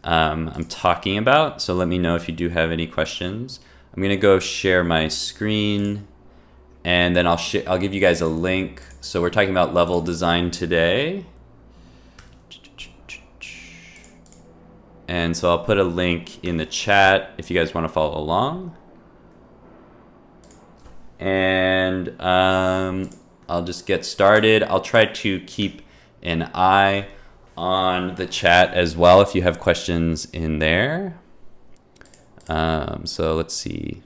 I'm talking about. So let me know if you do have any questions. I'm gonna go share my screen, and then I'll give you guys a link. So we're talking about level design today. And so I'll put a link in the chat if you guys want to follow along. And I'll just get started. I'll try to keep an eye on the chat as well if you have questions in there. So let's see.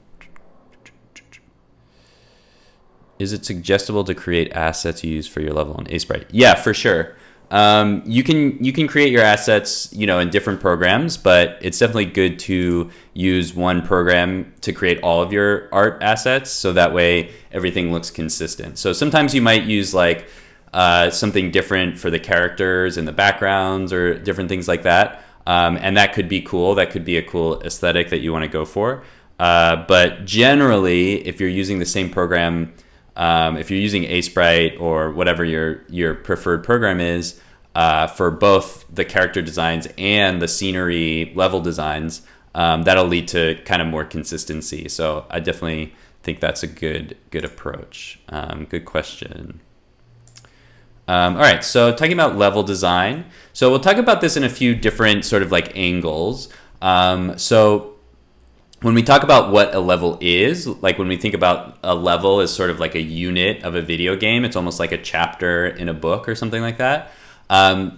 Is it suggestible to create assets you use for your level on Sprite? Yeah, for sure. You can create your assets, in different programs, but it's definitely good to use one program to create all of your art assets, so that way everything looks consistent. So sometimes you might use like something different for the characters and the backgrounds or different things like that, and that could be cool. That could be a cool aesthetic that you want to go for. But generally, if you're using the same program, if you're using Sprite or whatever your preferred program is, for both the character designs and the scenery level designs, that'll lead to kind of more consistency. So I definitely think that's a good approach. Good question. All right, so talking about level design. So we'll talk about this in a few different sort of like angles. So when we talk about what a level is, like when we think about a level as sort of like a unit of a video game, it's almost like a chapter in a book or something like that.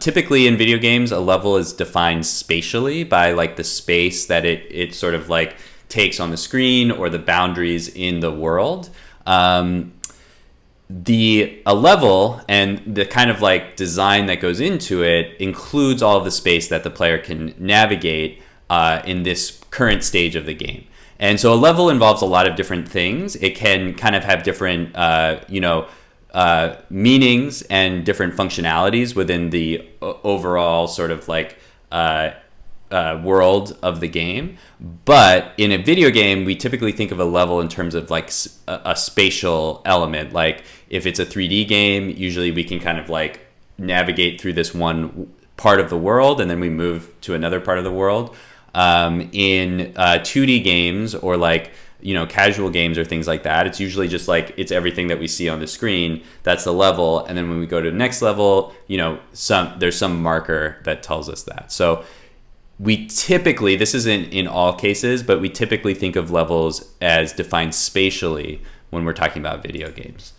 Typically in video games, a level is defined spatially by like the space that it sort of like takes on the screen or the boundaries in the world. A level and the kind of like design that goes into it includes all of the space that the player can navigate in this current stage of the game. And so a level involves a lot of different things. It can kind of have different, meanings and different functionalities within the overall sort of like world of the game. But in a video game, we typically think of a level in terms of like a spatial element. Like if it's a 3D game, usually we can kind of like navigate through this one part of the world and then we move to another part of the world. In 2D games or like, casual games or things like that, it's usually just like it's everything that we see on the screen. That's the level. And then when we go to the next level, there's some marker that tells us that. So we typically, this isn't in all cases, but we typically think of levels as defined spatially when we're talking about video games.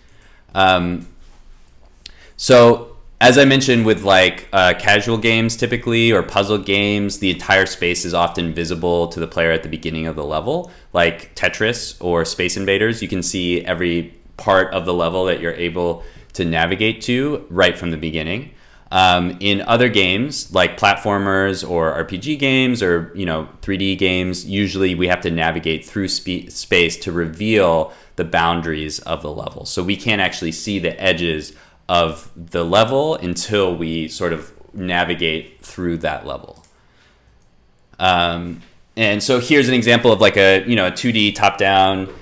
So as I mentioned with like casual games typically, or puzzle games, the entire space is often visible to the player at the beginning of the level. Like Tetris or Space Invaders, you can see every part of the level that you're able to navigate to right from the beginning. In other games like platformers or RPG games or 3D games, usually we have to navigate through space to reveal the boundaries of the level. So we can't actually see the edges of the level until we sort of navigate through that level. And so here's an example of like a 2D top-down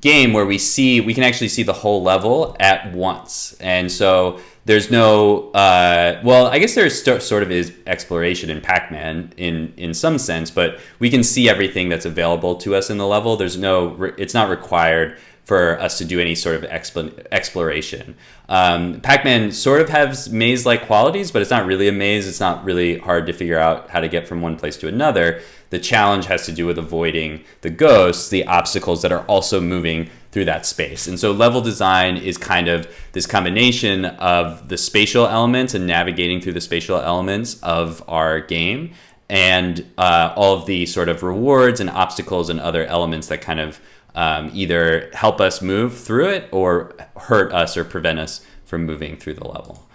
game where we can actually see the whole level at once. And so there's no I guess there's sort of is exploration in Pac-Man in some sense, but we can see everything that's available to us in the level. It's not required for us to do any sort of exploration. Pac-Man sort of has maze-like qualities, but it's not really a maze. It's not really hard to figure out how to get from one place to another. The challenge has to do with avoiding the ghosts, the obstacles that are also moving through that space. And so level design is kind of this combination of the spatial elements and navigating through the spatial elements of our game, and all of the sort of rewards and obstacles and other elements that kind of either help us move through it or hurt us or prevent us from moving through the level.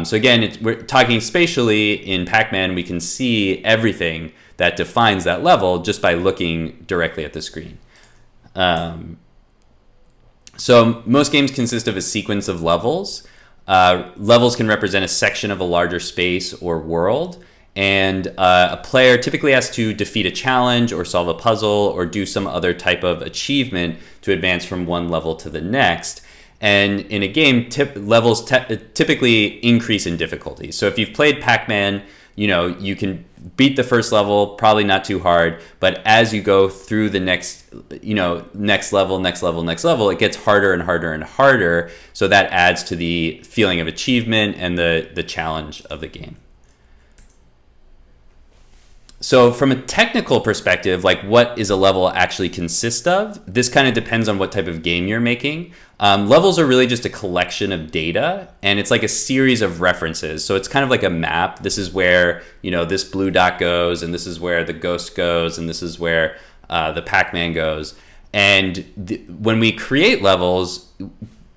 So again, we're talking spatially. In Pac-Man, we can see everything that defines that level just by looking directly at the screen. So most games consist of a sequence of levels. Levels can represent a section of a larger space or world. And a player typically has to defeat a challenge or solve a puzzle or do some other type of achievement to advance from one level to the next. And in a game, levels typically increase in difficulty. So if you've played Pac-Man, you can beat the first level, probably not too hard, but as you go through the next level, it gets harder and harder and harder. So that adds to the feeling of achievement and the challenge of the game. So from a technical perspective, like what is a level actually consist of? This kind of depends on what type of game you're making. Levels are really just a collection of data, and it's like a series of references. So it's kind of like a map. This is where, this blue dot goes, and this is where the ghost goes, and this is where the Pac-Man goes. And when we create levels,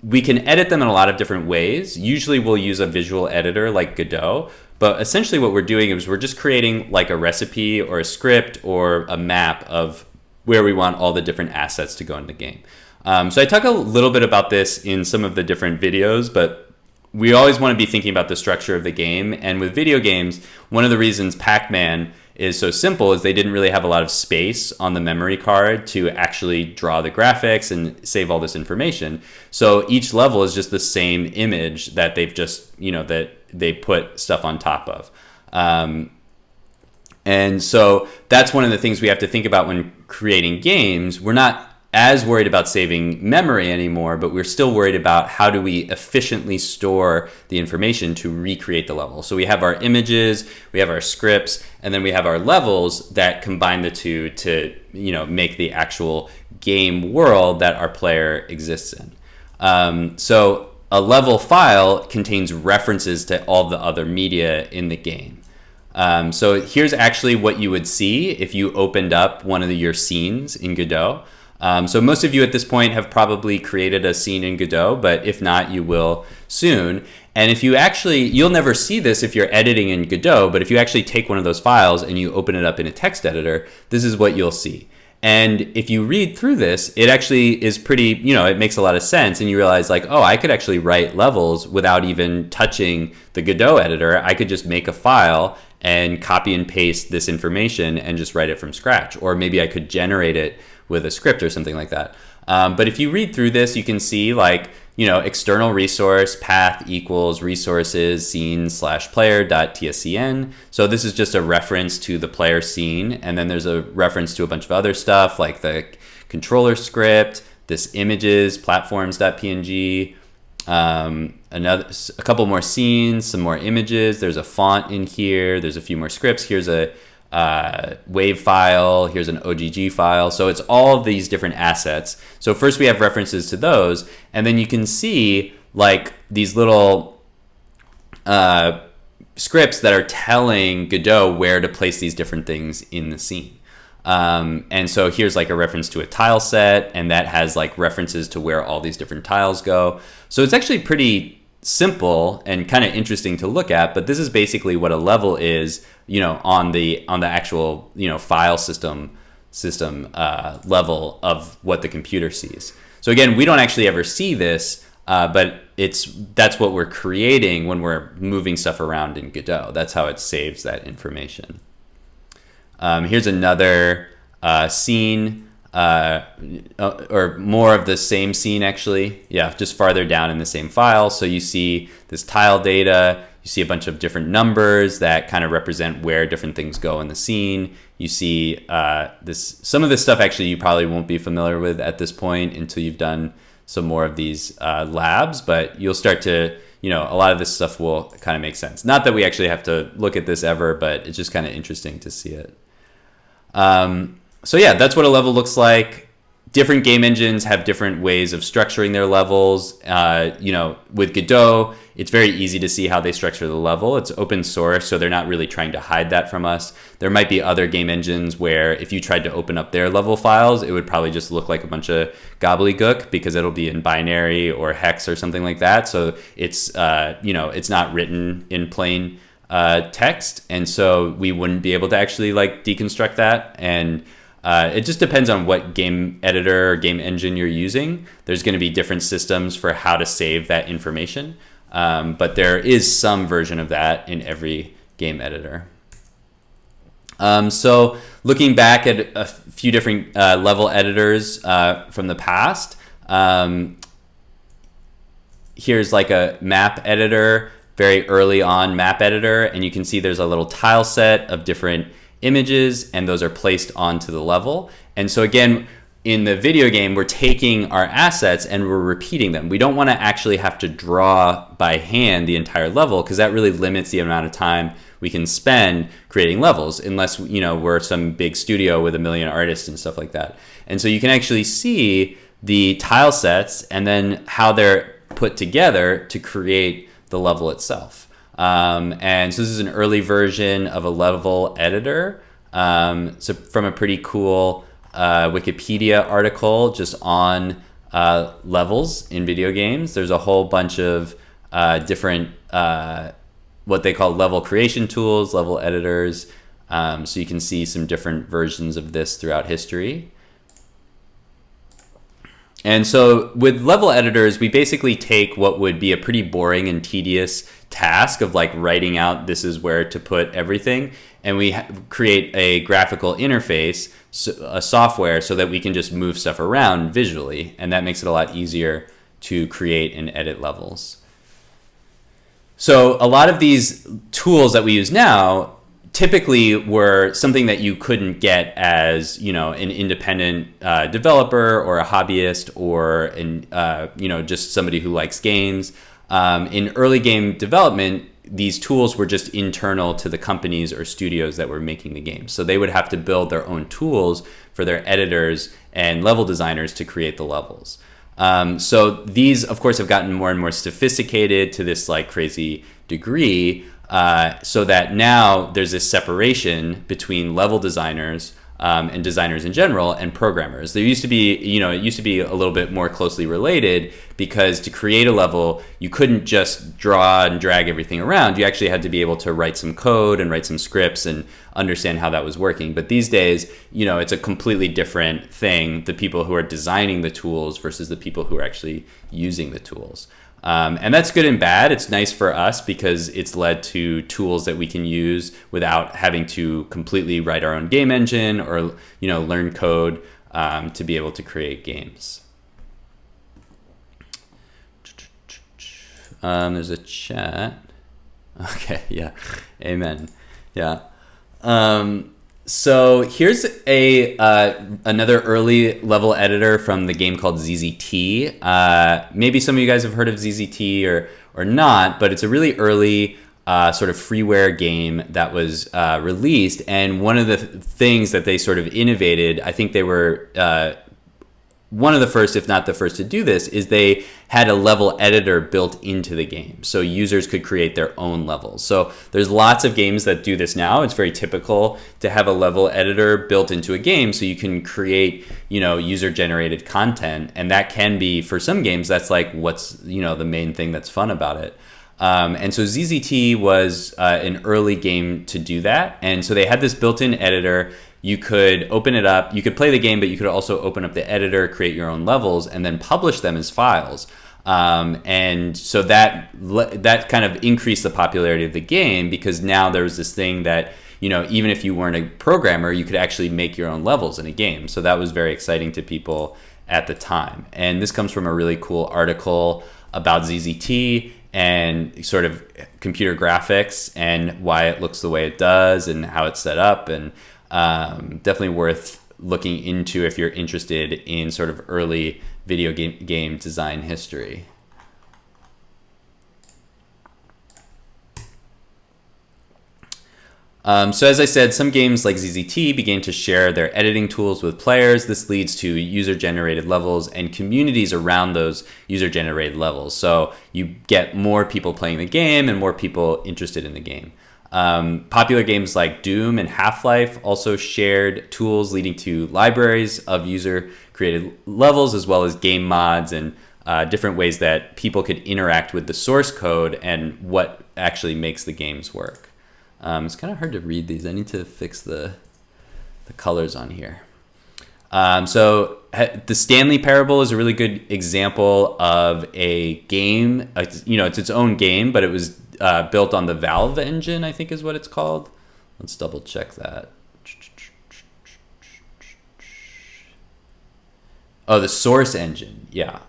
we can edit them in a lot of different ways. Usually we'll use a visual editor like Godot. But essentially what we're doing is we're just creating like a recipe or a script or a map of where we want all the different assets to go in the game. So I talk a little bit about this in some of the different videos, but we always want to be thinking about the structure of the game. And with video games, one of the reasons Pac-Man is so simple is they didn't really have a lot of space on the memory card to actually draw the graphics and save all this information. So each level is just the same image that they've just, that they put stuff on top of. And so that's one of the things we have to think about when creating games. We're not as worried about saving memory anymore, but we're still worried about how do we efficiently store the information to recreate the level. So we have our images, we have our scripts, and then we have our levels that combine the two to, make the actual game world that our player exists in. So a level file contains references to all the other media in the game. So here's actually what you would see if you opened up one of your scenes in Godot. So most of you at this point have probably created a scene in Godot, but if not, you will soon. And if you'll never see this if you're editing in Godot, but if you actually take one of those files and you open it up in a text editor, this is what you'll see. And if you read through this, it actually is pretty, it makes a lot of sense. And you realize like, oh, I could actually write levels without even touching the Godot editor. I could just make a file and copy and paste this information and just write it from scratch. Or maybe I could generate it with a script or something like that. But if you read through this, you can see like, external resource path equals resources scene/player.tscn. So this is just a reference to the player scene. And then there's a reference to a bunch of other stuff like the controller script, this images, platforms.png, a couple more scenes, some more images. There's a font in here. There's a few more scripts. Here's a wave file, here's an OGG file. So it's all of these different assets. So first we have references to those, and then you can see like these little scripts that are telling Godot where to place these different things in the scene. And so here's like a reference to a tile set, and that has like references to where all these different tiles go. So it's actually pretty simple and kind of interesting to look at, but this is basically what a level is, on the actual, file system level of what the computer sees. So again, we don't actually ever see this, but that's what we're creating when we're moving stuff around in Godot. That's how it saves that information. Here's another scene, or more of the same scene actually. Yeah, just farther down in the same file. So you see this tile data, you see a bunch of different numbers that kind of represent where different things go in the scene. You see some of this stuff actually you probably won't be familiar with at this point until you've done some more of these labs, but you'll start to, a lot of this stuff will kind of make sense. Not that we actually have to look at this ever, but it's just kind of interesting to see it. So yeah, that's what a level looks like. Different game engines have different ways of structuring their levels. With Godot, it's very easy to see how they structure the level. It's open source, so they're not really trying to hide that from us. There might be other game engines where if you tried to open up their level files, it would probably just look like a bunch of gobbledygook because it'll be in binary or hex or something like that. So it's, it's not written in plain text, and so we wouldn't be able to actually like deconstruct that. And it just depends on what game editor or game engine you're using. There's going to be different systems for how to save that information, but there is some version of that in every game editor. So looking back at a few different level editors from the past, here's like a map editor. very early on map editor, and you can see there's a little tile set of different images, and those are placed onto the level. And so again, in the video game, we're taking our assets and we're repeating them. We don't want to actually have to draw by hand the entire level, because that really limits the amount of time we can spend creating levels, unless, you know, we're some big studio with 1 million artists and stuff like that. And so you can actually see the tile sets and then how they're put together to create the level itself. And so this is an early version of a level editor. So from a pretty cool Wikipedia article just on levels in video games. There's a whole bunch of different what they call level creation tools, level editors. So you can see some different versions of this throughout history. And so with level editors, we basically take what would be a pretty boring and tedious task of like writing out this is where to put everything, and we create a graphical interface, a software, so that we can just move stuff around visually, and that makes it a lot easier to create and edit levels. So a lot of these tools that we use now typically were something that you couldn't get as, you know, an independent developer or a hobbyist or you know, just somebody who likes games. In early game development, these tools were just internal to the companies or studios that were making the games. So they would have to build their own tools for their editors and level designers to create the levels. So these, of course, have gotten more and more sophisticated to this like crazy degree, so that now there's this separation between level designers and designers in general and programmers. There used to be, you know, it used to be a little bit more closely related, because to create a level, you couldn't just draw and drag everything around. You actually had to be able to write some code and write some scripts and understand how that was working. But these days, you know, it's a completely different thing, the people who are designing the tools versus the people who are actually using the tools. And that's good and bad. It's nice for us because it's led to tools that we can use without having to completely write our own game engine or, you know, learn code to be able to create games. There's a chat. Okay, yeah, amen. Yeah. So here's another early level editor from the game called ZZT. Maybe some of you guys have heard of ZZT or not, but it's a really early sort of freeware game that was released. And one of the things that they sort of innovated, I think they were one of the first, if not the first to do this, is they had a level editor built into the game. So users could create their own levels. So there's lots of games that do this now. It's very typical to have a level editor built into a game so you can create, you know, user-generated content. And that can be, for some games, that's like what's, you know, the main thing that's fun about it. And so ZZT was an early game to do that. And so they had this built-in editor. You could open it up, you could play the game, but you could also open up the editor, create your own levels, and then publish them as files. And so that kind of increased the popularity of the game, because now there was this thing that, you know, even if you weren't a programmer, you could actually make your own levels in a game. So that was very exciting to people at the time. And this comes from a really cool article about ZZT and sort of computer graphics and why it looks the way it does and how it's set up, and definitely worth looking into if you're interested in sort of early video game design history. So as I said, some games like ZZT began to share their editing tools with players. This leads to user-generated levels and communities around those user-generated levels. So you get more people playing the game and more people interested in the game. Popular games like Doom and Half-Life also shared tools, leading to libraries of user-created levels, as well as game mods and different ways that people could interact with the source code and what actually makes the games work. It's kind of hard to read these. I need to fix the colors on here. So the Stanley Parable is a really good example of a game. You know, it's its own game, but it was built on the Valve engine, I think is what it's called. Let's double check that. Oh, the Source engine, yeah.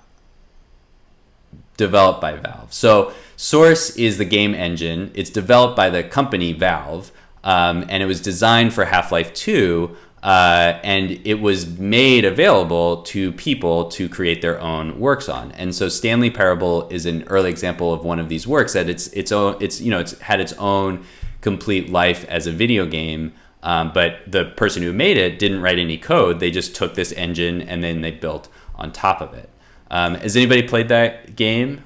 Developed by Valve. So Source is the game engine. It's developed by the company Valve, and it was designed for Half-Life 2, and it was made available to people to create their own works on. And so Stanley Parable is an early example of one of these works that it's had its own complete life as a video game. But the person who made it didn't write any code. They just took this engine and then they built on top of it. Has anybody played that game?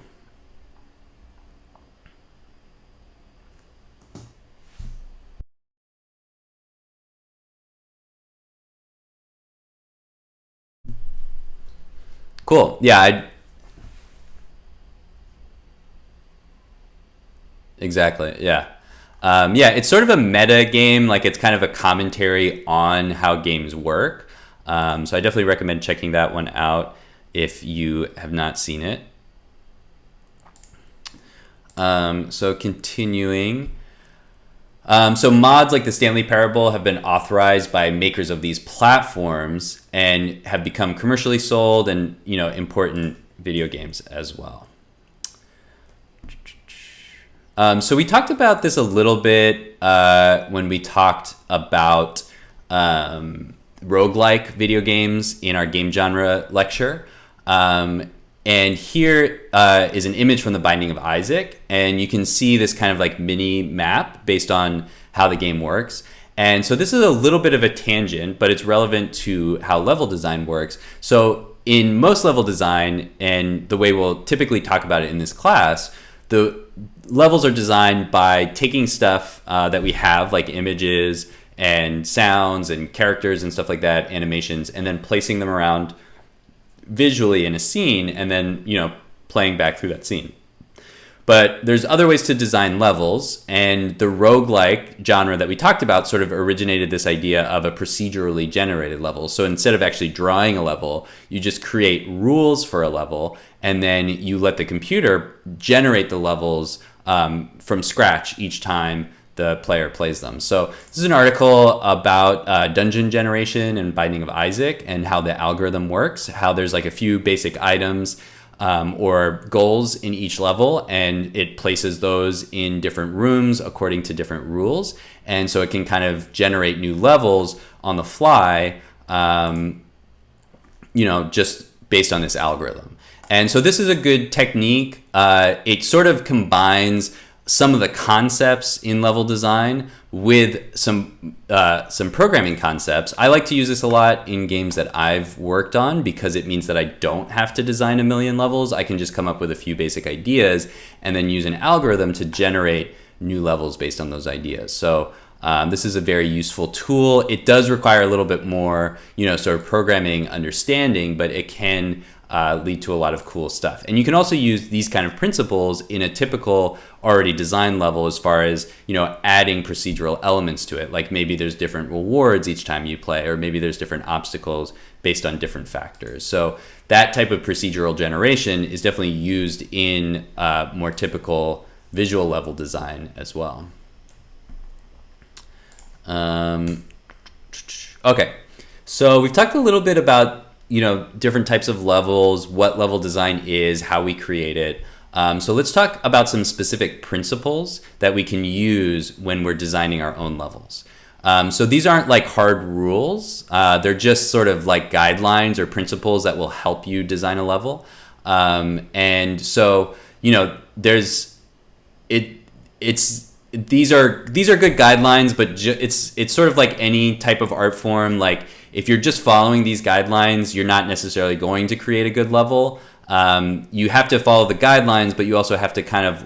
Cool. Yeah, exactly. Yeah. Yeah, it's sort of a meta game. Like it's kind of a commentary on how games work. So I definitely recommend checking that one out if you have not seen it. So continuing. So mods like the Stanley Parable have been authorized by makers of these platforms and have become commercially sold and, important video games as well. So we talked about this a little bit when we talked about roguelike video games in our game genre lecture. And here is an image from the Binding of Isaac, and you can see this kind of like mini map based on how the game works. And so this is a little bit of a tangent, but it's relevant to how level design works. So in most level design, and the way we'll typically talk about it in this class, the levels are designed by taking stuff that we have, like images and sounds and characters and stuff like that, animations, and then placing them around visually in a scene and then, playing back through that scene. But there's other ways to design levels, and the roguelike genre that we talked about sort of originated this idea of a procedurally generated level. So instead of actually drawing a level, you just create rules for a level, and then you let the computer generate the levels from scratch each time the player plays them. So this is an article about dungeon generation and Binding of Isaac and how the algorithm works, how there's like a few basic items or goals in each level, and it places those in different rooms according to different rules. And so it can kind of generate new levels on the fly, just based on this algorithm. And so this is a good technique. It sort of combines some of the concepts in level design with some programming concepts. I like to use this a lot in games that I've worked on because it means that I don't have to design a million levels. I can just come up with a few basic ideas and then use an algorithm to generate new levels based on those ideas. So this is a very useful tool. It does require a little bit more, sort of programming understanding, but it can lead to a lot of cool stuff. And you can also use these kind of principles in a typical already designed level as far as, adding procedural elements to it. Like maybe there's different rewards each time you play, or maybe there's different obstacles based on different factors. So that type of procedural generation is definitely used in more typical visual level design as well. Okay, so we've talked a little bit about different types of levels, what level design is, how we create it. So let's talk about some specific principles that we can use when we're designing our own levels. So these aren't like hard rules. They're just sort of like guidelines or principles that will help you design a level. And so, these are good guidelines, but it's sort of like any type of art form. Like if you're just following these guidelines, you're not necessarily going to create a good level. You have to follow the guidelines, but you also have to kind of,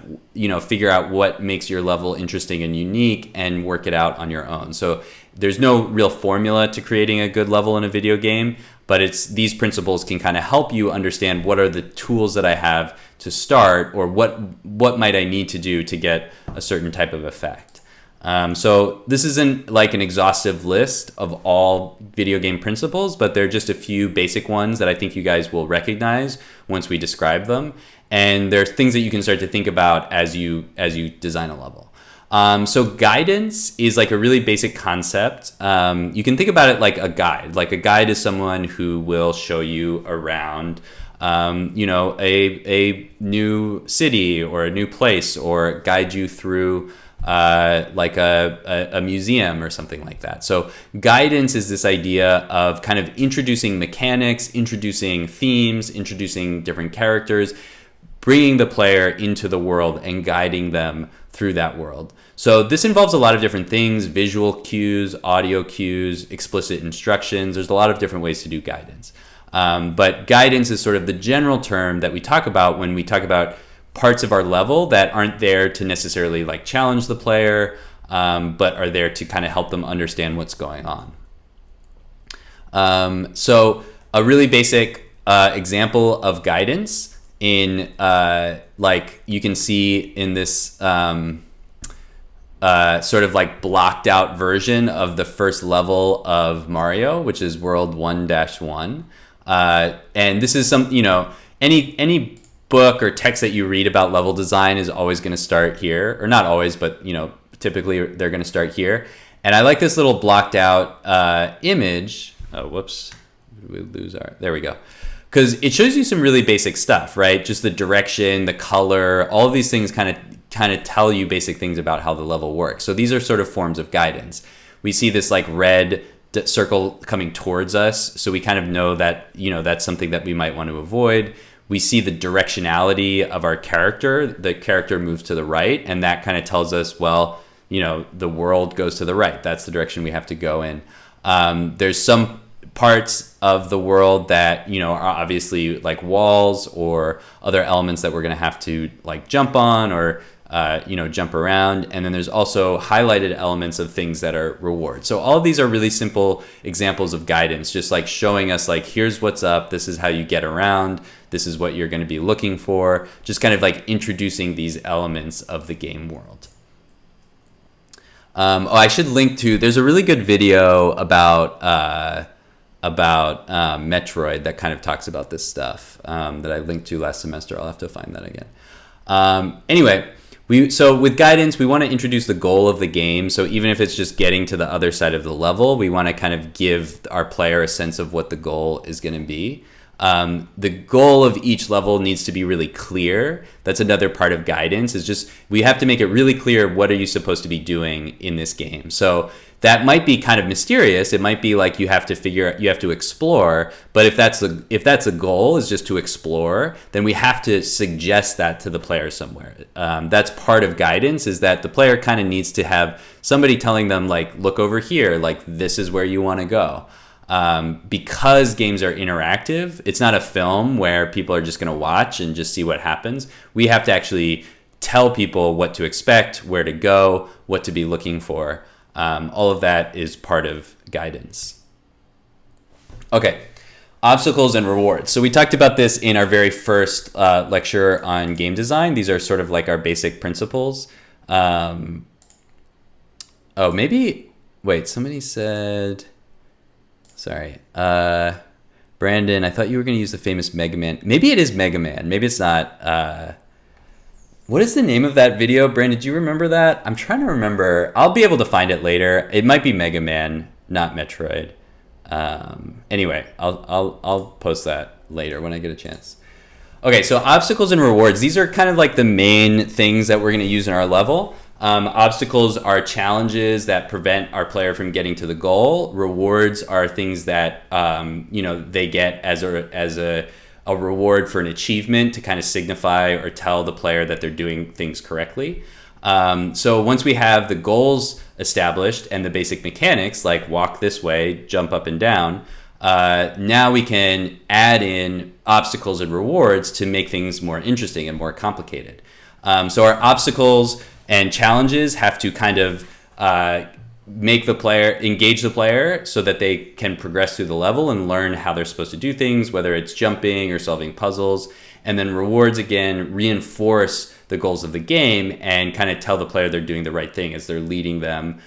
figure out what makes your level interesting and unique and work it out on your own. So there's no real formula to creating a good level in a video game, but these principles can kind of help you understand what are the tools that I have to start, or what might I need to do to get a certain type of effect. So this isn't like an exhaustive list of all video game principles, but they're just a few basic ones that I think you guys will recognize once we describe them. And there's things that you can start to think about as you design a level. So guidance is like a really basic concept. You can think about it like a guide. Like a guide is someone who will show you around a new city or a new place, or guide you through like a museum or something like that. So guidance is this idea of kind of introducing mechanics, introducing themes, introducing different characters, bringing the player into the world and guiding them through that world. So this involves a lot of different things: visual cues, audio cues, explicit instructions. There's a lot of different ways to do guidance. But guidance is sort of the general term that we talk about when we talk about parts of our level that aren't there to necessarily like challenge the player, but are there to kind of help them understand what's going on. So a really basic example of guidance in like you can see in this sort of like blocked out version of the first level of Mario, which is World 1-1. And this is some, any book or text that you read about level design is always going to start here, or not always, but typically they're going to start here. And I like this little blocked out image. Oh, whoops, we lose there we go. Because it shows you some really basic stuff, right? Just the direction, the color, all of these things kind of tell you basic things about how the level works. So these are sort of forms of guidance. We see this like red circle coming towards us, so we kind of know that that's something that we might want to avoid. We see the directionality of our character. The character moves to the right, and that kind of tells us, well, the world goes to the right. That's the direction we have to go in. There's some parts of the world that are obviously like walls or other elements that we're going to have to like jump on or jump around. And then there's also highlighted elements of things that are rewards. So all of these are really simple examples of guidance, just like showing us like, here's what's up, this is how you get around, this is what you're going to be looking for, just kind of like introducing these elements of the game world. I should link to, there's a really good video about Metroid that kind of talks about this stuff that I linked to last semester. I'll have to find that again. Anyway, so with guidance, we want to introduce the goal of the game. So even if it's just getting to the other side of the level, we want to kind of give our player a sense of what the goal is going to be. The goal of each level needs to be really clear. That's another part of guidance, is just we have to make it really clear, what are you supposed to be doing in this game. So that might be kind of mysterious. It might be like you have to explore, but if that's a goal, is just to explore, then we have to suggest that to the player somewhere. That's part of guidance, is that the player kind of needs to have somebody telling them like, look over here, like this is where you want to go. Because games are interactive, it's not a film where people are just going to watch and just see what happens. We have to actually tell people what to expect, where to go, what to be looking for. All of that is part of guidance. Okay, obstacles and rewards. So we talked about this in our very first lecture on game design. These are sort of like our basic principles. Somebody said... Sorry. Brandon, I thought you were going to use the famous Mega Man. Maybe it is Mega Man. Maybe it's not. What is the name of that video? Brandon, do you remember that? I'm trying to remember. I'll be able to find it later. It might be Mega Man, not Metroid. Anyway, I'll post that later when I get a chance. Okay, so obstacles and rewards. These are kind of like the main things that we're going to use in our level. Obstacles are challenges that prevent our player from getting to the goal. Rewards are things that they get as a reward for an achievement to kind of signify or tell the player that they're doing things correctly. So once we have the goals established and the basic mechanics like walk this way, jump up and down, now we can add in obstacles and rewards to make things more interesting and more complicated. So our obstacles and challenges have to kind of engage the player so that they can progress through the level and learn how they're supposed to do things, whether it's jumping or solving puzzles. And then rewards, again, reinforce the goals of the game and kind of tell the player they're doing the right thing as they're leading them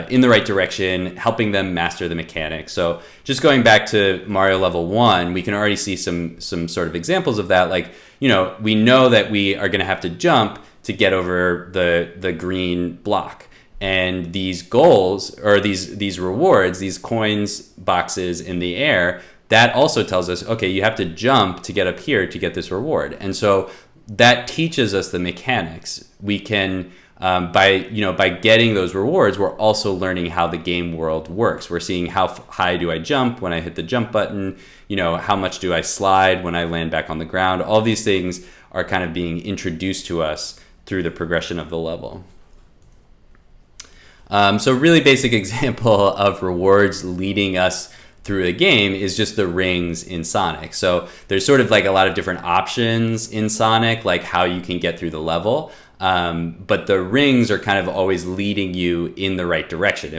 in the right direction, helping them master the mechanics. So just going back to Mario level 1, we can already see some sort of examples of that. Like, we know that we are going to have to jump to get over the green block. And these goals, or these rewards, these coins boxes in the air, that also tells us, okay, you have to jump to get up here to get this reward. And so that teaches us the mechanics. We can, by getting those rewards, we're also learning how the game world works. We're seeing how high do I jump when I hit the jump button, how much do I slide when I land back on the ground. All these things are kind of being introduced to us through the progression of the level. So really basic example of rewards leading us through the game is just the rings in Sonic. So there's sort of like a lot of different options in Sonic, like how you can get through the level. But the rings are kind of always leading you in the right direction.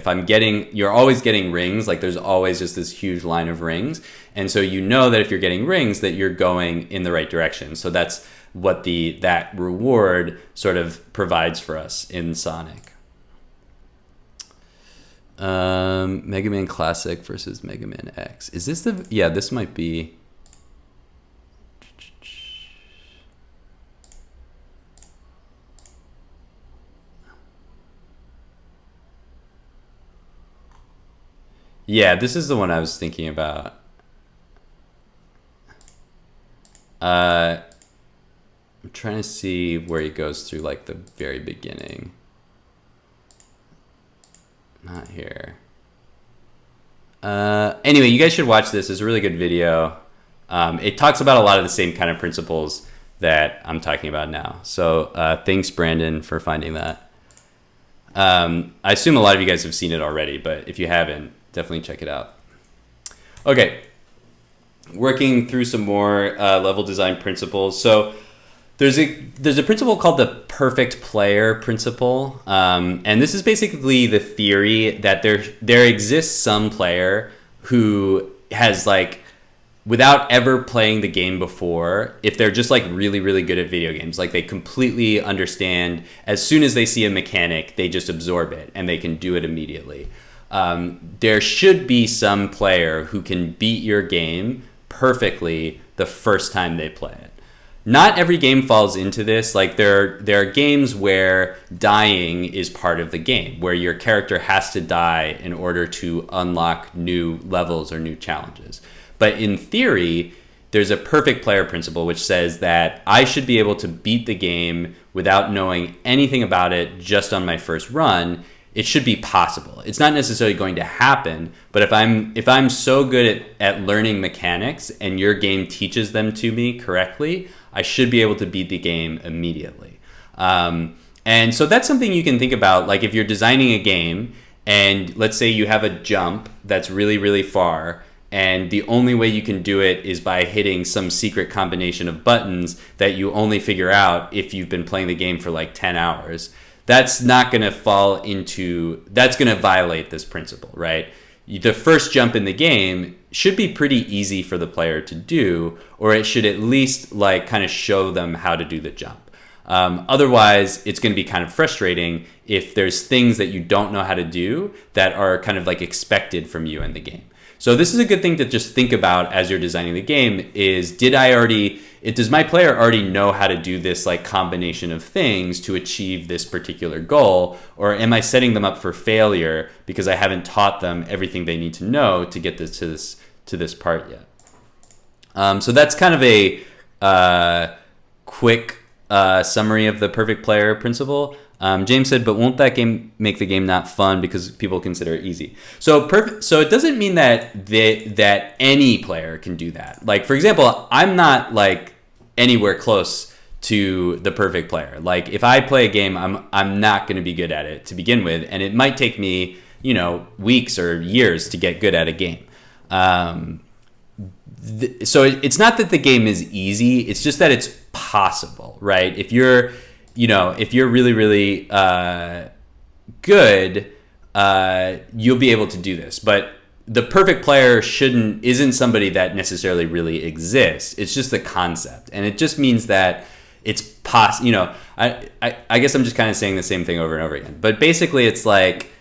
You're always getting rings, like there's always just this huge line of rings. And so you know that if you're getting rings, that you're going in the right direction. So that's what that reward sort of provides for us in Sonic. Mega Man Classic versus Mega Man X. Is this this might be. Yeah, this is the one I was thinking about. I'm trying to see where he goes through like the very beginning. Not here. Anyway, you guys should watch this. It's a really good video. It talks about a lot of the same kind of principles that I'm talking about now. So thanks, Brandon, for finding that. I assume a lot of you guys have seen it already, but if you haven't, definitely check it out. Okay, working through some more level design principles. So there's a principle called the perfect player principle, and this is basically the theory that there exists some player who has, like, without ever playing the game before, if they're just like really, really good at video games, like they completely understand, as soon as they see a mechanic, they just absorb it and they can do it immediately. There should be some player who can beat your game perfectly the first time they play it. Not every game falls into this. Like there are games where dying is part of the game, where your character has to die in order to unlock new levels or new challenges. But in theory, there's a perfect player principle which says that I should be able to beat the game without knowing anything about it just on my first run. It should be possible. It's not necessarily going to happen, but if I'm so good at learning mechanics and your game teaches them to me correctly, I should be able to beat the game immediately. And so that's something you can think about. Like if you're designing a game and let's say you have a jump that's really, really far, and the only way you can do it is by hitting some secret combination of buttons that you only figure out if you've been playing the game for like 10 hours. That's not going to that's going to violate this principle, right? The first jump in the game should be pretty easy for the player to do, or it should at least like kind of show them how to do the jump. Otherwise, it's going to be kind of frustrating if there's things that you don't know how to do that are kind of like expected from you in the game. So this is a good thing to just think about as you're designing the game is, does my player already know how to do this like combination of things to achieve this particular goal? Or am I setting them up for failure because I haven't taught them everything they need to know to get to this part yet? So that's kind of a quick summary of the perfect player principle. James said, but won't that game make the game not fun because people consider it easy? So it doesn't mean that any player can do that. Like, for example, I'm not like anywhere close to the perfect player. Like if I play a game, I'm not going to be good at it to begin with. And it might take me, weeks or years to get good at a game. So it's not that the game is easy. It's just that it's possible, right? If you're really, really good, you'll be able to do this. But the perfect player isn't somebody that necessarily really exists. It's just the concept, and it just means that it's possible. I guess I'm just kind of saying the same thing over and over again. But basically, it's like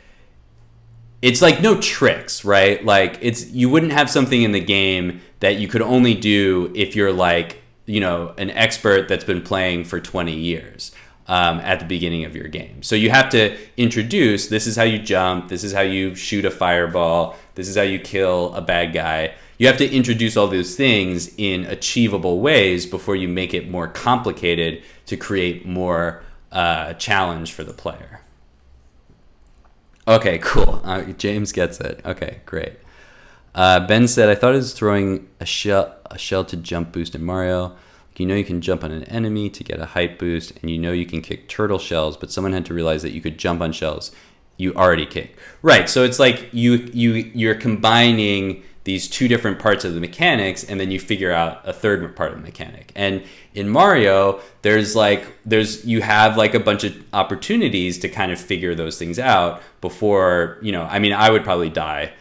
no tricks, right? Like you wouldn't have something in the game that you could only do if you're like an expert that's been playing for 20 years. at the beginning of your game. So you have to introduce, this is how you jump, this is how you shoot a fireball, this is how you kill a bad guy. You have to introduce all those things in achievable ways before you make it more complicated to create more challenge for the player. Okay, cool. James gets it. Okay, great. Ben said, I thought it was throwing a shell to jump boost in Mario. You know you can jump on an enemy to get a height boost, and you know you can kick turtle shells, but someone had to realize that you could jump on shells you already kick. Right, so it's like you're combining these two different parts of the mechanics, and then you figure out a third part of the mechanic. And in Mario, you have like a bunch of opportunities to kind of figure those things out before, I mean, I would probably die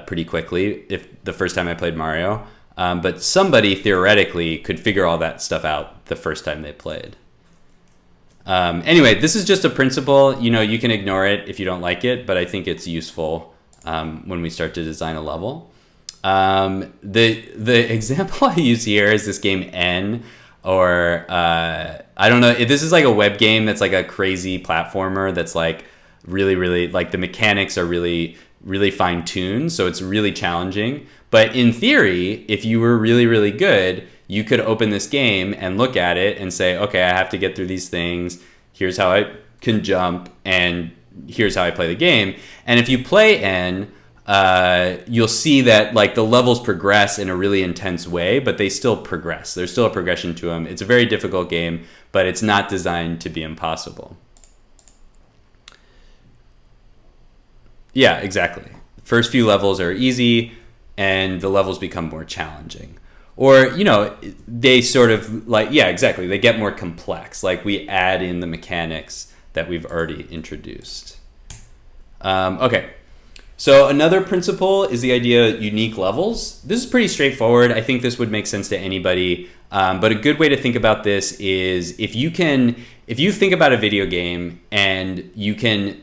pretty quickly if the first time I played Mario. But somebody theoretically could figure all that stuff out the first time they played. Anyway, this is just a principle. You can ignore it if you don't like it, but I think it's useful when we start to design a level. The example I use here is this game N, or I don't know. This is like a web game that's like a crazy platformer that's like really, really, like the mechanics are really, really fine-tuned, so it's really challenging. But in theory, if you were really, really good, you could open this game and look at it and say, okay, I have to get through these things. Here's how I can jump, and here's how I play the game. And if you play N, you'll see that like the levels progress in a really intense way, but they still progress. There's still a progression to them. It's a very difficult game, but it's not designed to be impossible. Yeah, exactly. First few levels are easy, and the levels become more challenging. Or, they sort of like, yeah, exactly. They get more complex. Like we add in the mechanics that we've already introduced. Okay. So another principle is the idea of unique levels. This is pretty straightforward. I think this would make sense to anybody. But a good way to think about this is if you think about a video game and you can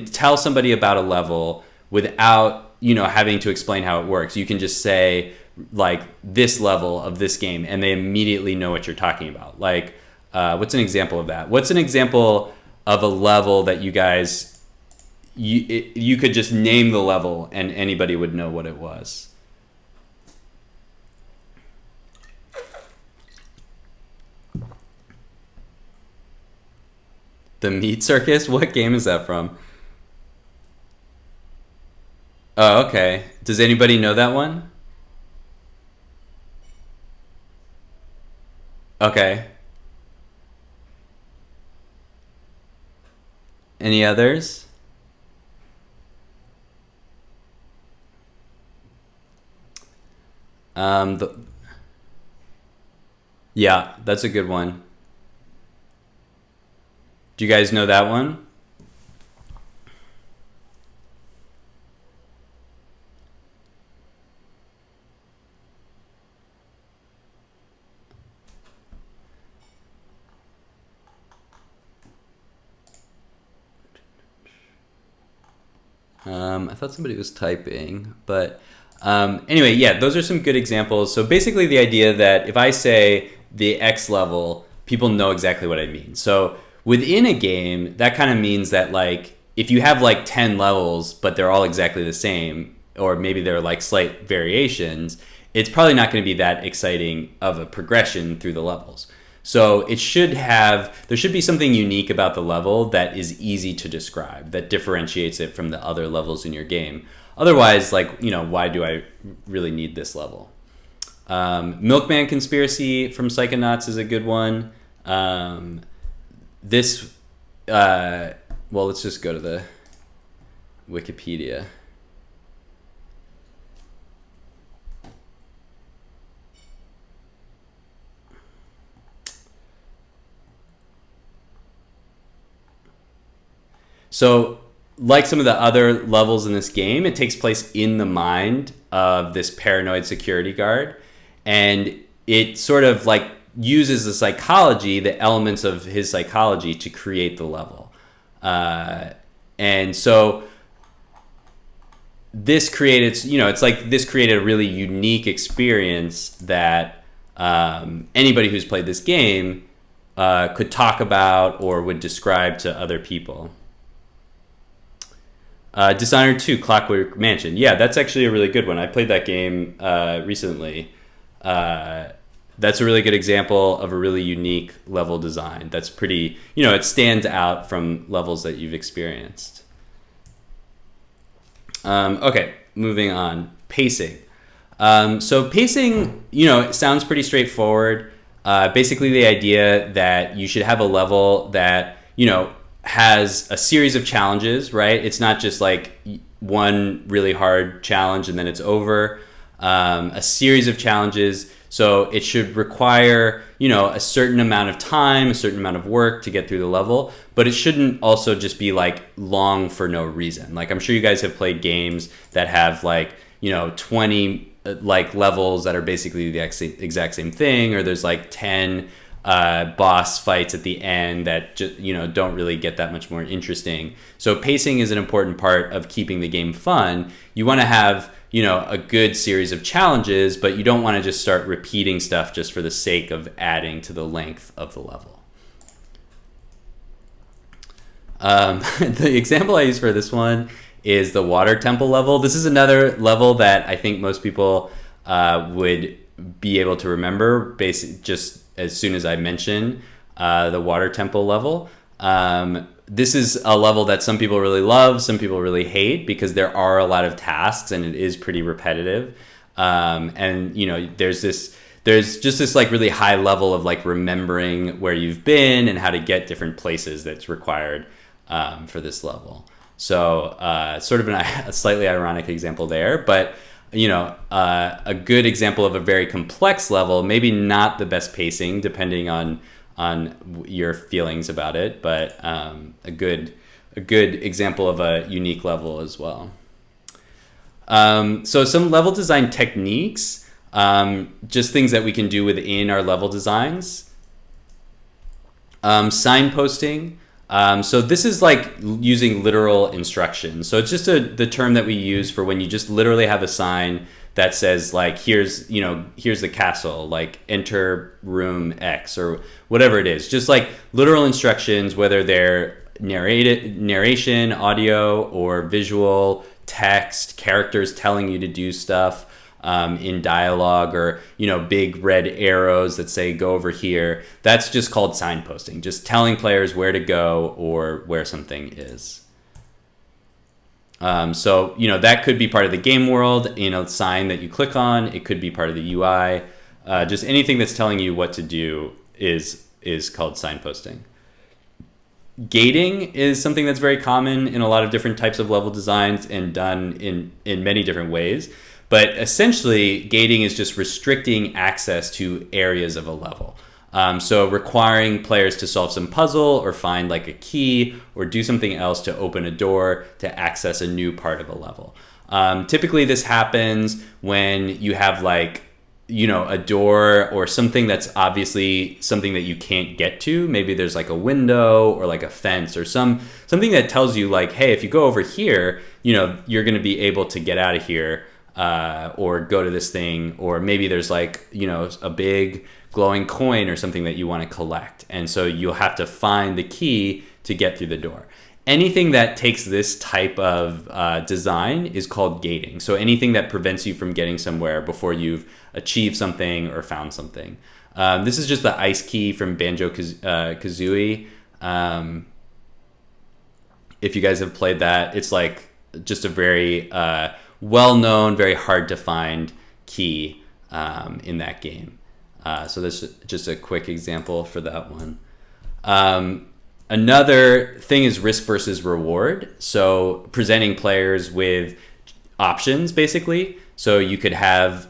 tell somebody about a level without having to explain how it works. You can just say like this level of this game, and they immediately know what you're talking about. Like, what's an example of that? What's an example of a level that you guys, you could just name the level and anybody would know what it was? The Meat Circus? What game is that from? Oh, okay. Does anybody know that one? Okay. Any others? Yeah, that's a good one. Do you guys know that one? I thought somebody was typing, but anyway, yeah, those are some good examples. So basically the idea that if I say the X level, people know exactly what I mean. So within a game, that kind of means that like if you have like 10 levels, but they're all exactly the same, or maybe they're like slight variations, it's probably not going to be that exciting of a progression through the levels. So there should be something unique about the level that is easy to describe, that differentiates it from the other levels in your game. Otherwise, like, why do I really need this level? Milkman Conspiracy from Psychonauts is a good one. Well, let's just go to the Wikipedia. So, like some of the other levels in this game, it takes place in the mind of this paranoid security guard. And it sort of like uses the elements of his psychology to create the level. And so this created, this created a really unique experience that anybody who's played this game could talk about or would describe to other people. Dishonored 2, Clockwork Mansion. Yeah, that's actually a really good one. I played that game recently. That's a really good example of a really unique level design. That's pretty, it stands out from levels that you've experienced. Okay, moving on. Pacing. So pacing, it sounds pretty straightforward. Basically the idea that you should have a level that, has a series of challenges, right? It's not just like one really hard challenge and then it's over. A series of challenges. So it should require, a certain amount of time, a certain amount of work to get through the level, but it shouldn't also just be like long for no reason. Like I'm sure you guys have played games that have like, 20 like levels that are basically the exact same thing, or there's like 10 boss fights at the end that just, don't really get that much more interesting. So pacing is an important part of keeping the game fun. You want to have, a good series of challenges, but you don't want to just start repeating stuff just for the sake of adding to the length of the level. The example I use for this one is the water temple level. This is another level that I think most people would be able to remember just as soon as I mention the water temple level. This is a level that some people really love, some people really hate, because there are a lot of tasks and it is pretty repetitive. And there's just this like really high level of like remembering where you've been and how to get different places that's required for this level. So sort of a slightly ironic example there, but a good example of a very complex level, maybe not the best pacing depending on your feelings about it, but a good example of a unique level as well. So some level design techniques, just things that we can do within our level designs. Signposting. So this is like using literal instructions. So it's just the term that we use for when you just literally have a sign that says like, here's the castle, like enter room X or whatever it is. Just like literal instructions, whether they're narration, audio, or visual, text, characters telling you to do stuff in dialogue, or big red arrows that say go over here. That's just called signposting, just telling players where to go or where something is. So that could be part of the game world, sign that you click on. It could be part of the UI. Just anything that's telling you what to do is called signposting. Gating is something that's very common in a lot of different types of level designs and done in many different ways. But essentially, gating is just restricting access to areas of a level. So requiring players to solve some puzzle or find like a key or do something else to open a door to access a new part of a level. Typically this happens when you have like, a door or something that's obviously something that you can't get to. Maybe there's like a window or like a fence or something that tells you like, hey, if you go over here, you're going to be able to get out of here or go to this thing. Or maybe there's like, a big glowing coin or something that you want to collect. And so you'll have to find the key to get through the door. Anything that takes this type of design is called gating. So anything that prevents you from getting somewhere before you've achieved something or found something. This is just the ice key from Banjo-Kazooie. If you guys have played that, it's like just a very well-known, very hard to find key in that game. So that's just a quick example for that one. Another thing is risk versus reward. So presenting players with options, basically. So you could have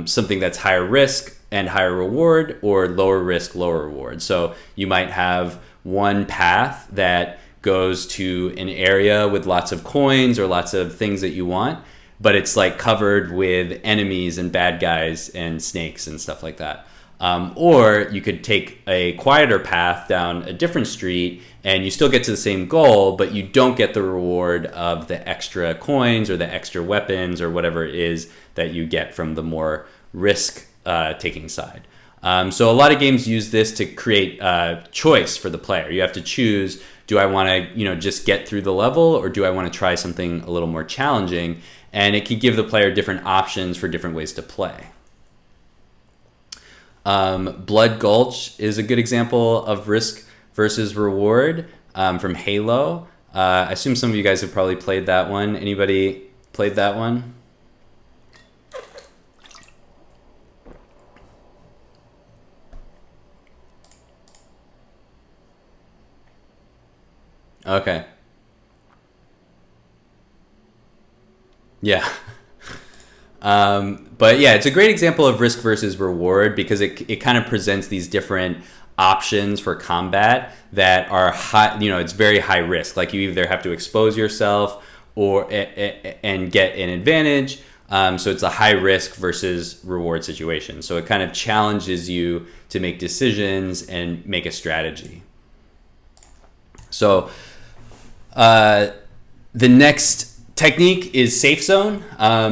something that's higher risk and higher reward, or lower risk, lower reward. So you might have one path that goes to an area with lots of coins or lots of things that you want, but it's like covered with enemies and bad guys and snakes and stuff like that. Or you could take a quieter path down a different street and you still get to the same goal, but you don't get the reward of the extra coins or the extra weapons or whatever it is that you get from the more risk taking side. So a lot of games use this to create choice for the player. You have to choose, do I want to just get through the level, or do I want to try something a little more challenging? And it can give the player different options for different ways to play. Blood Gulch is a good example of risk versus reward from Halo. I assume some of you guys have probably played that one. Anybody played that one? Okay. Yeah. But yeah, it's a great example of risk versus reward because it kind of presents these different options for combat that are high, it's very high risk. Like you either have to expose yourself or and get an advantage. So it's a high risk versus reward situation. So it kind of challenges you to make decisions and make a strategy. So the next technique is safe zone.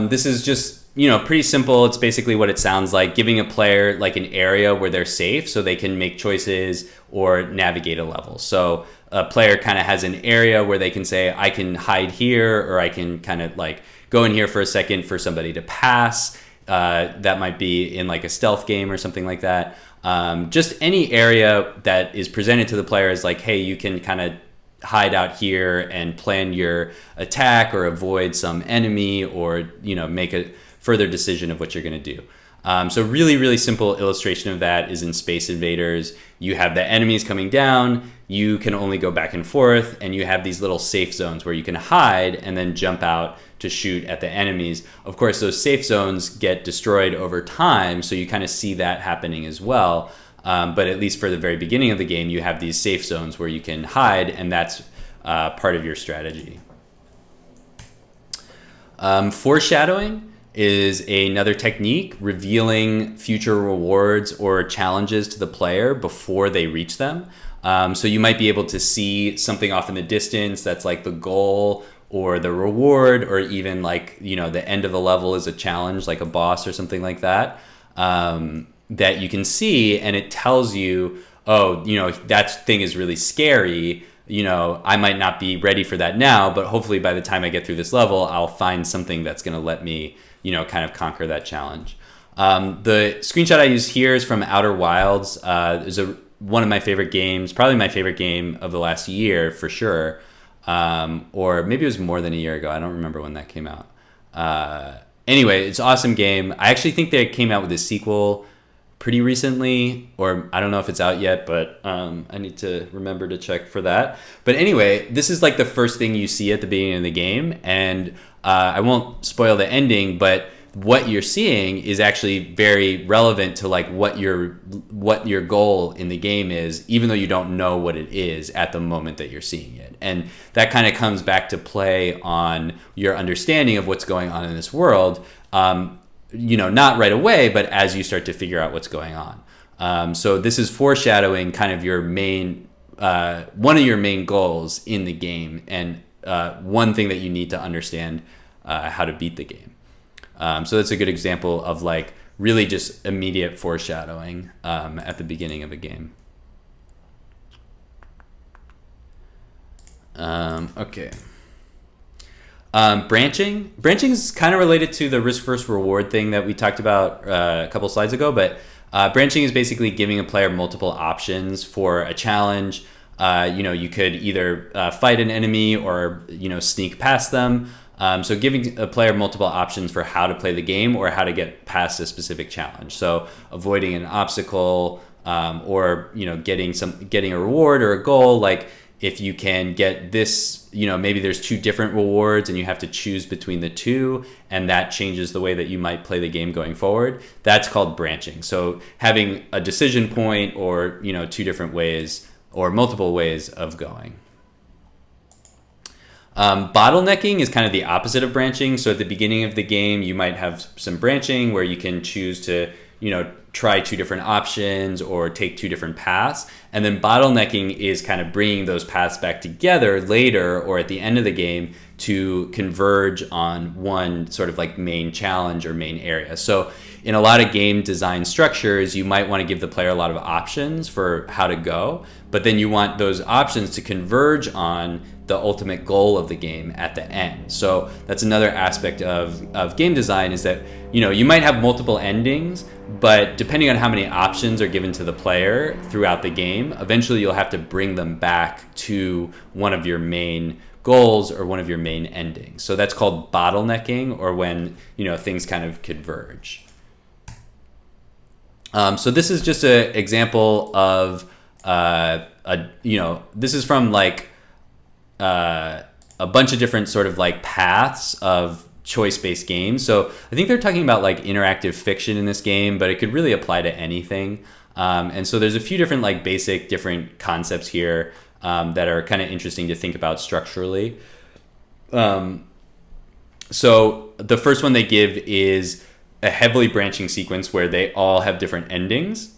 This is just pretty simple. It's basically what it sounds like, giving a player like an area where they're safe so they can make choices or navigate a level. So a player kind of has an area where they can say, I can hide here, or I can kind of like go in here for a second for somebody to pass. That might be in like a stealth game or something like that. Just any area that is presented to the player is like, hey, you can kind of hide out here and plan your attack or avoid some enemy, or make a further decision of what you're going to do. So really, really simple illustration of that is in Space Invaders. You have the enemies coming down, you can only go back and forth, and you have these little safe zones where you can hide and then jump out to shoot at the enemies. Of course, those safe zones get destroyed over time, so you kind of see that happening as well. But at least for the very beginning of the game, you have these safe zones where you can hide, and that's part of your strategy. Foreshadowing is another technique, revealing future rewards or challenges to the player before they reach them. So you might be able to see something off in the distance that's like the goal or the reward, or even like, the end of the level is a challenge, like a boss or something like that, that you can see, and it tells you, oh, that thing is really scary. I might not be ready for that now, but hopefully by the time I get through this level, I'll find something that's going to let me, kind of conquer that challenge. The screenshot I use here is from Outer Wilds. There's one of my favorite games, probably my favorite game of the last year for sure. Or maybe it was more than a year ago. I don't remember when that came out. Anyway, it's an awesome game. I actually think they came out with a sequel pretty recently, or I don't know if it's out yet, but I need to remember to check for that. But anyway, this is like the first thing you see at the beginning of the game, and I won't spoil the ending, but what you're seeing is actually very relevant to like what your goal in the game is, even though you don't know what it is at the moment that you're seeing it. And that kind of comes back to play on your understanding of what's going on in this world. Not right away, but as you start to figure out what's going on. So this is foreshadowing kind of your main, one of your main goals in the game, and one thing that you need to understand how to beat the game. So that's a good example of like really just immediate foreshadowing at the beginning of a game. Okay. Branching is kind of related to the risk versus reward thing that we talked about a couple slides ago, but branching is basically giving a player multiple options for a challenge. You could either fight an enemy or sneak past them. So giving a player multiple options for how to play the game or how to get past a specific challenge. So avoiding an obstacle, or getting a reward or a goal. Like if you can get this, maybe there's two different rewards and you have to choose between the two, and that changes the way that you might play the game going forward. That's called branching. So having a decision point, or two different ways or multiple ways of going. Bottlenecking is kind of the opposite of branching. So at the beginning of the game, you might have some branching where you can choose to, try two different options or take two different paths. And then bottlenecking is kind of bringing those paths back together later or at the end of the game to converge on one sort of like main challenge or main area. So in a lot of game design structures, you might want to give the player a lot of options for how to go, but then you want those options to converge on the ultimate goal of the game at the end. So that's another aspect of game design, is that, you know, you might have multiple endings, but depending on how many options are given to the player throughout the game, eventually you'll have to bring them back to one of your main goals or one of your main endings. So that's called bottlenecking, or when, you know, things kind of converge. So this is just an example of this is from like a bunch of different sort of like paths of choice-based games. So I think they're talking about like interactive fiction in this game, but it could really apply to anything. And so there's a few different like basic different concepts here that are kind of interesting to think about structurally. So the first one they give is a heavily branching sequence where they all have different endings.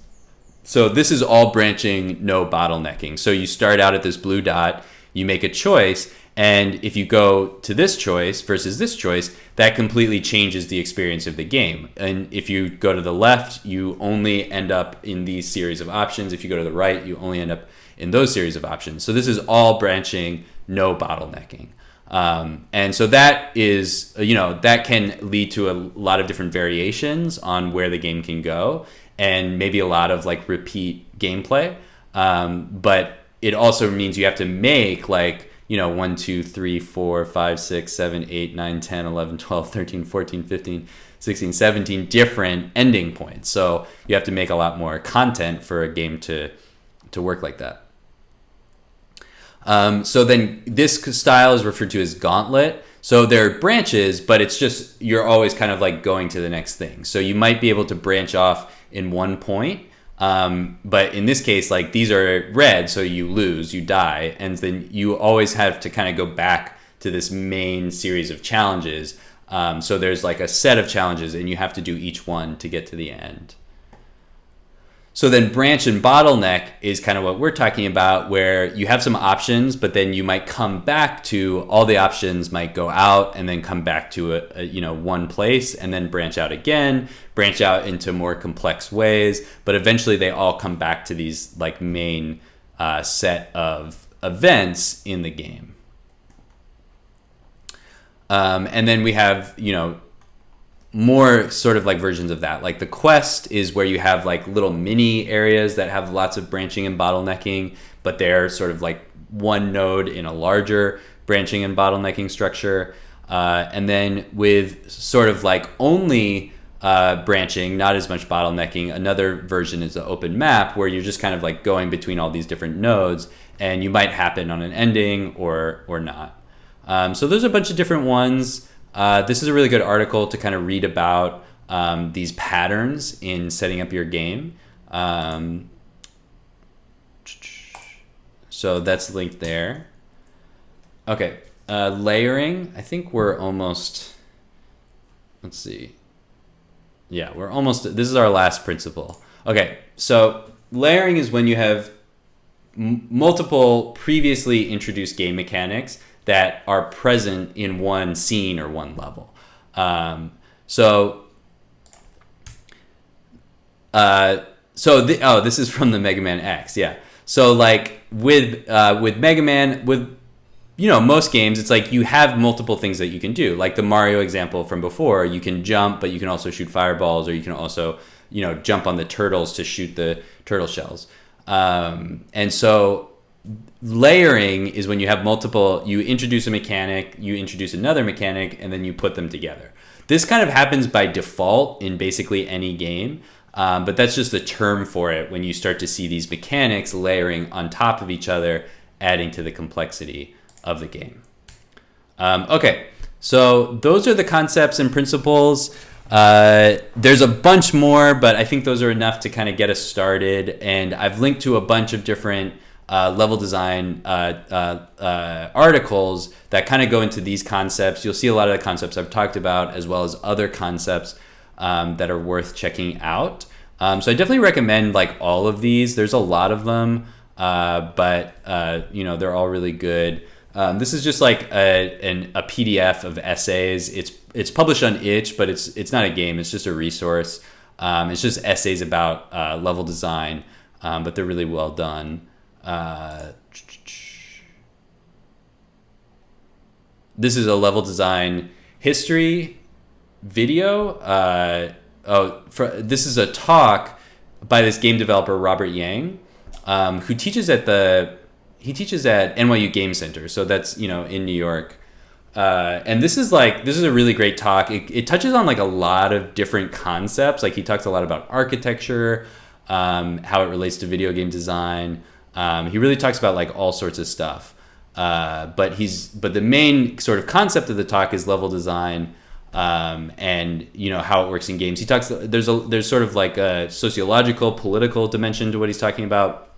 So this is all branching, no bottlenecking. So you start out at this blue dot, you make a choice, and if you go to this choice versus this choice, that completely changes the experience of the game. And if you go to the left, you only end up in these series of options. If you go to the right, you only end up in those series of options. So this is all branching, no bottlenecking. And so that is, that can lead to a lot of different variations on where the game can go, and maybe a lot of like repeat gameplay. But it also means you have to make like, 1, 2, 3, 4, 5, 6, 7, 8, 9, 10, 11, 12, 13, 14, 15, 16, 17 different ending points. So you have to make a lot more content for a game to work like that. So then this style is referred to as gauntlet. So they're branches, but it's just, you're always kind of like going to the next thing. So you might be able to branch off in one point. But in this case, like these are red, so you lose, you die. And then you always have to kind of go back to this main series of challenges. So there's like a set of challenges and you have to do each one to get to the end. So then branch and bottleneck is kind of what we're talking about, where you have some options, but then you might come back to, all the options might go out and then come back to one place, and then branch out again, branch out into more complex ways, but eventually they all come back to these like main set of events in the game. And then we have, more sort of like versions of that. Like the quest is where you have like little mini areas that have lots of branching and bottlenecking, but they're sort of like one node in a larger branching and bottlenecking structure. And then with sort of like only branching, not as much bottlenecking, another version is the open map, where you're just kind of like going between all these different nodes, and you might happen on an ending or not. So there's a bunch of different ones. This is a really good article to kind of read about these patterns in setting up your game. So that's linked there. Okay, layering. I think we're almost, let's see. Yeah, we're almost, this is our last principle. Okay, so layering is when you have multiple previously introduced game mechanics that are present in one scene or one level. This is from the Mega Man X, yeah. So like with Mega Man, with most games, it's like you have multiple things that you can do. Like the Mario example from before, you can jump, but you can also shoot fireballs, or you can also jump on the turtles to shoot the turtle shells. And so layering is when you have multiple, you introduce a mechanic, you introduce another mechanic, and then you put them together. This kind of happens by default in basically any game, but that's just the term for it when you start to see these mechanics layering on top of each other, adding to the complexity of the game. Okay, so those are the concepts and principles. There's a bunch more, but I think those are enough to kind of get us started, and I've linked to a bunch of different level design articles that kind of go into these concepts. You'll see a lot of the concepts I've talked about, as well as other concepts that are worth checking out. So I definitely recommend like all of these. There's a lot of them, but they're all really good. This is just like a PDF of essays. It's published on itch, but it's not a game. It's just a resource. It's just essays about level design, but they're really well done. This is a level design history video. This is a talk by this game developer Robert Yang, who teaches at NYU Game Center. So that's in New York. And this is a really great talk. It touches on like a lot of different concepts. Like he talks a lot about architecture, how it relates to video game design. He really talks about like all sorts of stuff. But the main sort of concept of the talk is level design, and how it works in games. He talks there's sort of like a sociological, political dimension to what he's talking about.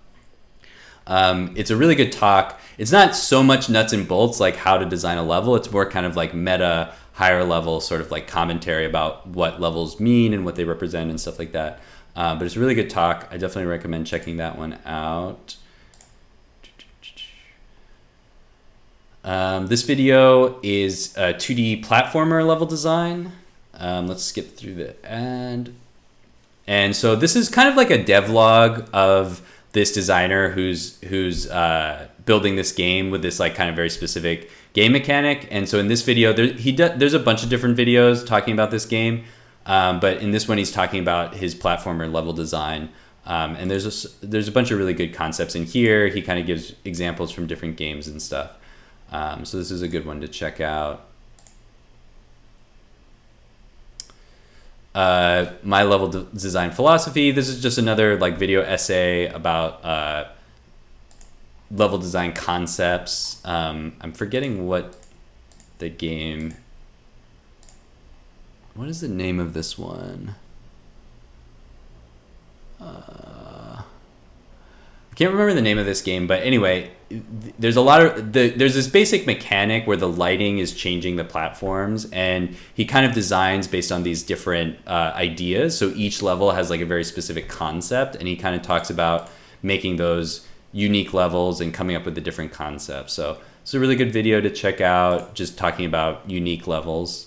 It's a really good talk. It's not so much nuts and bolts like how to design a level. It's more kind of like meta, higher level sort of like commentary about what levels mean and what they represent and stuff like that. But it's a really good talk. I definitely recommend checking that one out. This video is a 2D platformer level design. Let's skip through the end. And so this is kind of like a devlog of this designer who's building this game with this like kind of very specific game mechanic. And so in this video, there's a bunch of different videos talking about this game, but in this one he's talking about his platformer level design. And there's a bunch of really good concepts in here. He kind of gives examples from different games and stuff. So this is a good one to check out. My level design philosophy. This is just another like video essay about level design concepts. I'm forgetting what the game. What is the name of this one? I can't remember the name of this game, but anyway, there's this basic mechanic where the lighting is changing the platforms, and he kind of designs based on these different ideas. So each level has like a very specific concept, and he kind of talks about making those unique levels and coming up with the different concepts. So it's a really good video to check out, just talking about unique levels.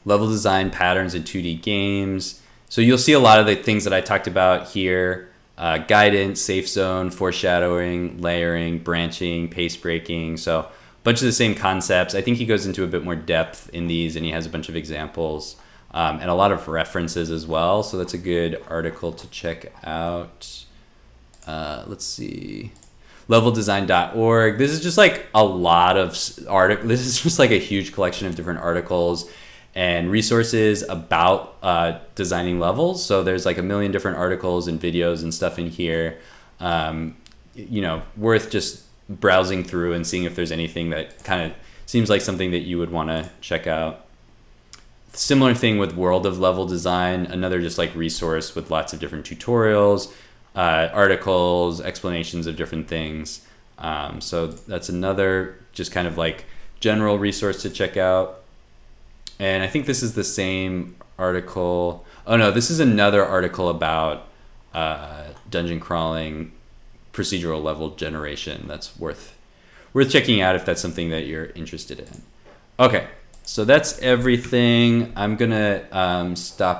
Level design patterns in 2D games. So you'll see a lot of the things that I talked about here. Guidance, safe zone, foreshadowing, layering, branching, pace breaking. So a bunch of the same concepts. I think he goes into a bit more depth in these, and he has a bunch of examples and a lot of references as well. So that's a good article to check out. Let's see. Leveldesign.org. This is just like a lot of articles. This is just like a huge collection of different articles and resources about designing levels. So there's like a million different articles and videos and stuff in here. Worth just browsing through and seeing if there's anything that kind of seems like something that you would want to check out. Similar thing with World of Level Design, another just like resource with lots of different tutorials, articles, explanations of different things. So that's another just kind of like general resource to check out. And I think this is the same article. Oh no, this is another article about dungeon crawling, procedural level generation. That's worth checking out if that's something that you're interested in. Okay, so that's everything. I'm gonna stop